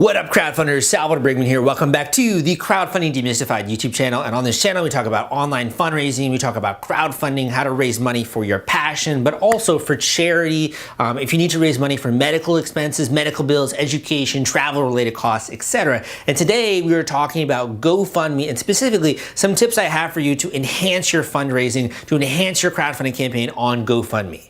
What up, crowdfunders? Salvador Brigman here. Welcome back to the Crowdfunding Demystified YouTube channel. And on this channel, we talk about online fundraising, we talk about crowdfunding, how to raise money for your passion, but also for charity. If you need to raise money for medical expenses, medical bills, education, travel-related costs, etc. And today we are talking about GoFundMe and specifically some tips I have for you to enhance your fundraising, to enhance your crowdfunding campaign on GoFundMe.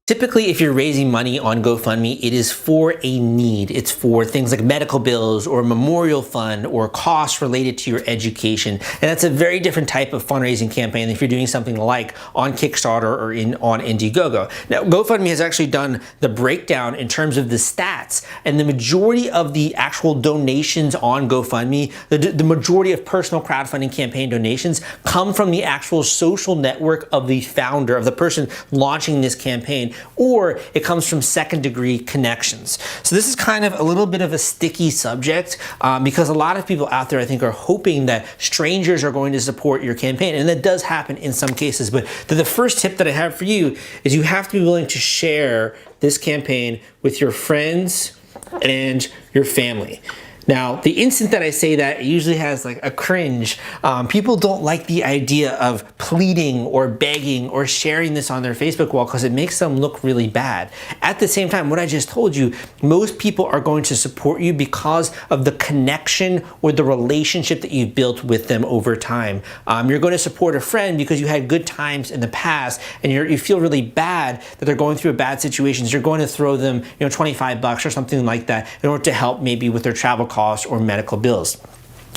Typically, if you're raising money on GoFundMe, it is for a need. It's for things like medical bills or a memorial fund or costs related to your education. And that's a very different type of fundraising campaign than if you're doing something like on Kickstarter or on Indiegogo. Now, GoFundMe has actually done the breakdown in terms of the stats, and the majority of the actual donations on GoFundMe, the majority of personal crowdfunding campaign donations come from the actual social network of the founder, of the person launching this campaign, or it comes from second degree connections. So this is kind of a little bit of a sticky subject because a lot of people out there, I think, are hoping that strangers are going to support your campaign. And that does happen in some cases. But the first tip that I have for you is you have to be willing to share this campaign with your friends and your family. Now, the instant that I say that, it usually has like a cringe. People don't like the idea of pleading or begging or sharing this on their Facebook wall because it makes them look really bad. At the same time, what I just told you, most people are going to support you because of the connection or the relationship that you've built with them over time. You're going to support a friend because you had good times in the past and you feel really bad that they're going through a bad situation. So you're going to throw them, $25 or something like that in order to help maybe with their travel costs or medical bills.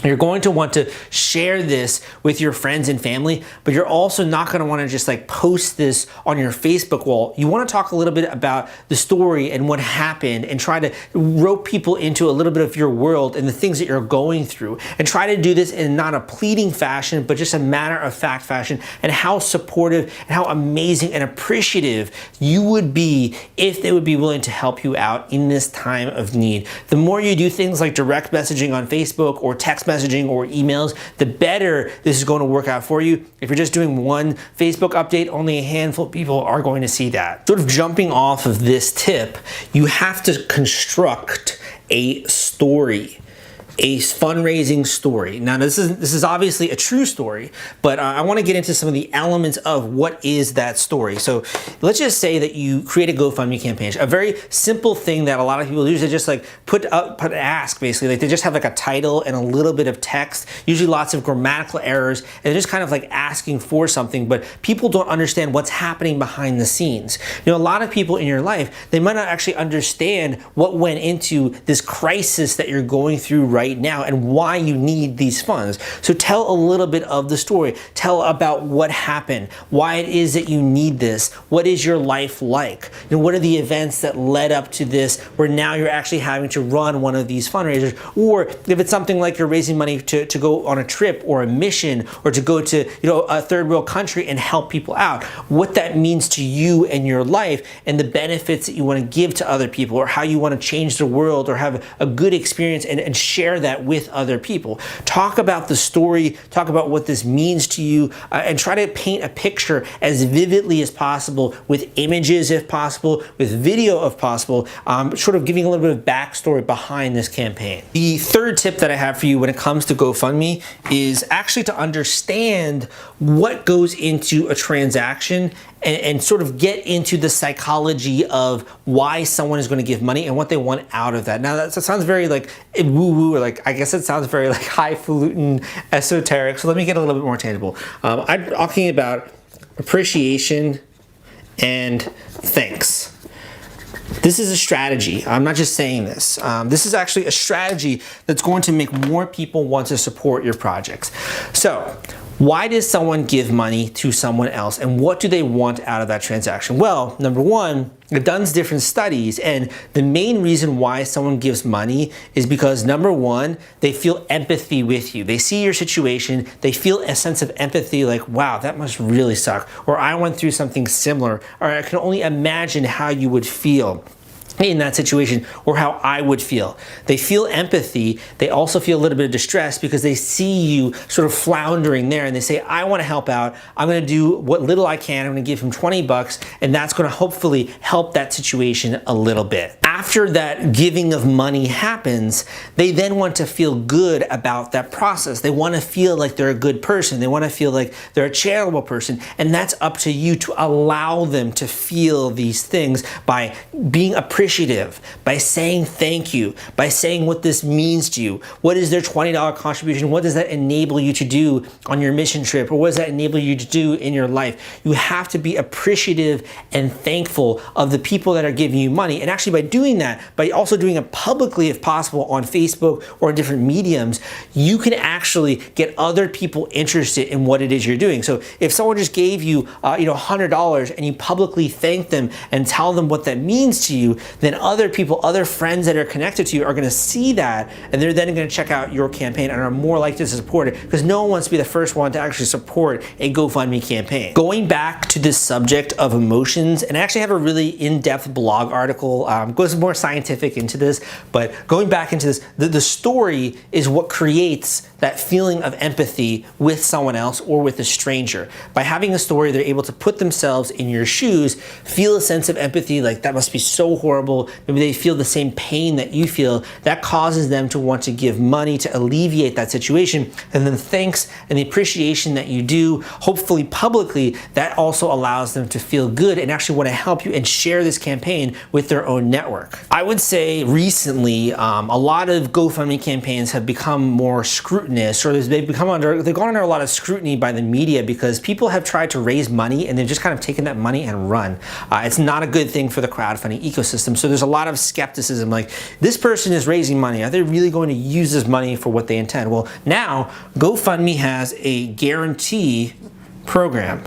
You're going to want to share this with your friends and family, but you're also not going to want to just like post this on your Facebook wall. You want to talk a little bit about the story and what happened and try to rope people into a little bit of your world and the things that you're going through, and try to do this in not a pleading fashion, but just a matter of fact fashion, and how supportive and how amazing and appreciative you would be if they would be willing to help you out in this time of need. The more you do things like direct messaging on Facebook or text messaging or emails, the better this is going to work out for you. If you're just doing one Facebook update, only a handful of people are going to see that. Sort of jumping off of this tip, you have to construct a story, a fundraising story. Now, this is obviously a true story, but I want to get into some of the elements of what is that story. So let's just say that you create a GoFundMe campaign. A very simple thing that a lot of people do is they just like put an ask, basically. Like they just have like a title and a little bit of text, usually lots of grammatical errors, and they're just kind of like asking for something, but people don't understand what's happening behind the scenes. A lot of people in your life, they might not actually understand what went into this crisis that you're going through right now and why you need these funds. So tell a little bit of the story. Tell about what happened, why it is that you need this, what is your life like, what are the events that led up to this where now you're actually having to run one of these fundraisers. Or if it's something like you're raising money to go on a trip or a mission or to go to a third world country and help people out, what that means to you and your life and the benefits that you want to give to other people, or how you want to change the world or have a good experience and share that with other people. Talk about the story, talk about what this means to you, and try to paint a picture as vividly as possible, with images if possible, with video if possible, sort of giving a little bit of backstory behind this campaign. The third tip that I have for you when it comes to GoFundMe is actually to understand what goes into a transaction and sort of get into the psychology of why someone is going to give money and what they want out of that. Now that sounds very like woo-woo, or like, I guess it sounds very like highfalutin, esoteric. So let me get a little bit more tangible. I'm talking about appreciation and thanks. This is a strategy. I'm not just saying this. This is actually a strategy that's going to make more people want to support your projects. So, why does someone give money to someone else, and what do they want out of that transaction? Well, number one, they've done different studies, and the main reason why someone gives money is because, number one, they feel empathy with you. They see your situation, they feel a sense of empathy, like, wow, that must really suck, or I went through something similar, or I can only imagine how you would feel. in that situation, or how I would feel. They feel empathy. They also feel a little bit of distress because they see you sort of floundering there, and they say, I want to help out. I'm going to do what little I can. I'm going to give him 20 bucks, and that's going to hopefully help that situation a little bit. After that giving of money happens, they then want to feel good about that process. They want to feel like they're a good person. They want to feel like they're a charitable person, and that's up to you to allow them to feel these things by being appreciative, by saying thank you, by saying what this means to you. What is their $20 contribution? What does that enable you to do on your mission trip? Or what does that enable you to do in your life? You have to be appreciative and thankful of the people that are giving you money. And actually by doing that, by also doing it publicly if possible on Facebook or in different mediums, you can actually get other people interested in what it is you're doing. So if someone just gave you $100 and you publicly thank them and tell them what that means to you, then other people, other friends that are connected to you are going to see that, and they're then going to check out your campaign and are more likely to support it, because no one wants to be the first one to actually support a GoFundMe campaign. Going back to this subject of emotions, and I actually have a really in-depth blog article, goes more scientific into this, but going back into this, the story is what creates that feeling of empathy with someone else or with a stranger. By having a story, they're able to put themselves in your shoes, feel a sense of empathy, like that must be so horrible. Maybe they feel the same pain that you feel. That causes them to want to give money to alleviate that situation. And then thanks and the appreciation that you do, hopefully publicly, that also allows them to feel good and actually want to help you and share this campaign with their own network. I would say recently, a lot of GoFundMe campaigns have become more scrutinous, or they've gone under a lot of scrutiny by the media because people have tried to raise money and they've just kind of taken that money and run. It's not a good thing for the crowdfunding ecosystem. So there's a lot of skepticism, like, this person is raising money. Are they really going to use this money for what they intend? Well, now GoFundMe has a guarantee program.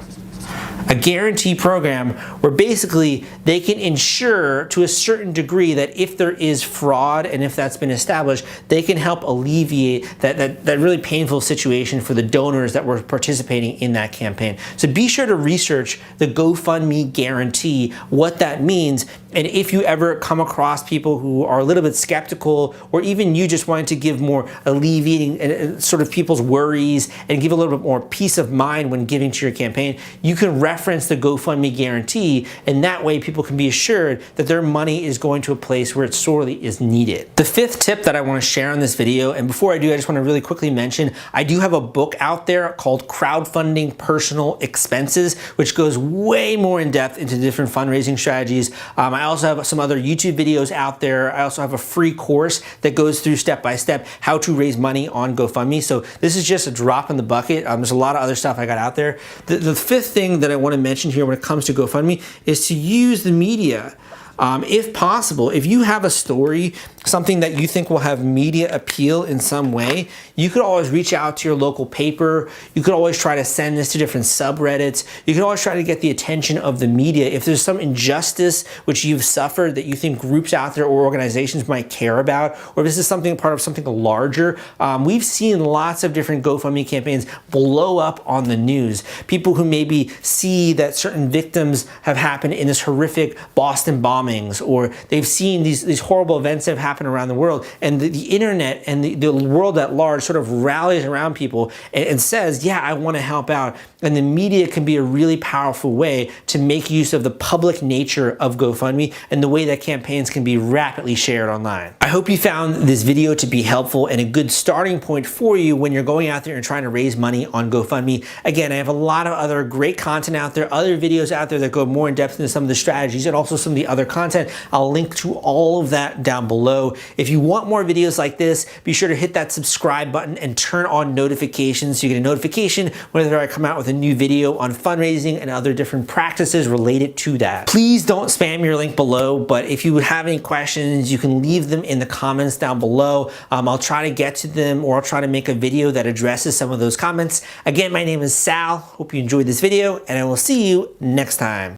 A guarantee program where basically they can ensure to a certain degree that if there is fraud and if that's been established, they can help alleviate that really painful situation for the donors that were participating in that campaign. So be sure to research the GoFundMe guarantee, what that means, and if you ever come across people who are a little bit skeptical, or even you just wanting to give more alleviating sort of people's worries and give a little bit more peace of mind when giving to your campaign, you can reference the GoFundMe guarantee, and that way people can be assured that their money is going to a place where it sorely is needed. The fifth tip that I want to share in this video, and before I do, I just want to really quickly mention, I do have a book out there called Crowdfunding Personal Expenses, which goes way more in depth into different fundraising strategies. I also have some other YouTube videos out there. I also have a free course that goes through step by step how to raise money on GoFundMe. So this is just a drop in the bucket. There's a lot of other stuff I got out there. The fifth thing that I want to mention here when it comes to GoFundMe is to use the media. If possible, if you have a story, something that you think will have media appeal in some way, you could always reach out to your local paper. You could always try to send this to different subreddits. You can always try to get the attention of the media. If there's some injustice which you've suffered that you think groups out there or organizations might care about, or if this is something part of something larger, we've seen lots of different GoFundMe campaigns blow up on the news. People who maybe see that certain victims have happened in this horrific Boston bombing, or they've seen these horrible events that have happened around the world, and the internet and the world at large sort of rallies around people and says, yeah, I want to help out. And the media can be a really powerful way to make use of the public nature of GoFundMe and the way that campaigns can be rapidly shared online. I hope you found this video to be helpful and a good starting point for you when you're going out there and trying to raise money on GoFundMe. Again, I have a lot of other great content out there, other videos out there that go more in depth into some of the strategies and also some of the other content. I'll link to all of that down below. If you want more videos like this, be sure to hit that subscribe button and turn on notifications so you get a notification whenever I come out with a new video on fundraising and other different practices related to that. Please don't spam your link below, but if you have any questions, you can leave them in the comments down below. I'll try to get to them, or I'll try to make a video that addresses some of those comments. Again, my name is Sal. Hope you enjoyed this video, and I will see you next time.